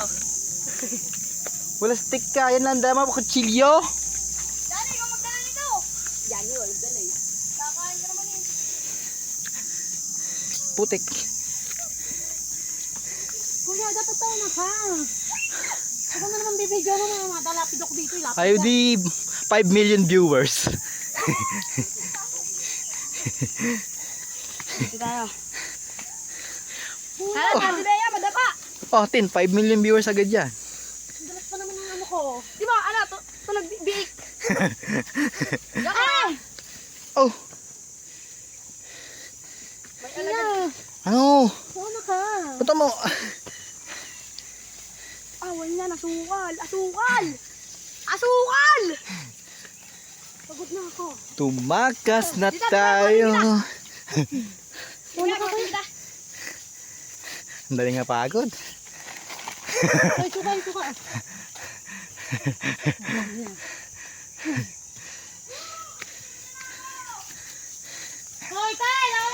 dito. Wala stick ka. Yan lang dama. Kutsilyo. Dali, ikaw magdala nito. Yan yun, walang dala eh. Kakain ka naman eh. Putik. Kuya, dapat tayo na ka. Ako na naman bibigyan mo mga matalapid ako dito. Ayaw di 5 million viewers. Dito tayo. Hala, sabi na yan, madapa. Oh, 5 million viewers agad yan. Dalas pa naman ang ano ko. Di ba, ano, ito nag-bake. Ah! Oh, May alagad. ano? Ano ka? Ito mo. Awan niya, asukal. Asukal! Asukal! Pagod na ako. Tumakas na Dito, tayo. Wala ka kayo. Ang dali nga pagod. Ay, suka.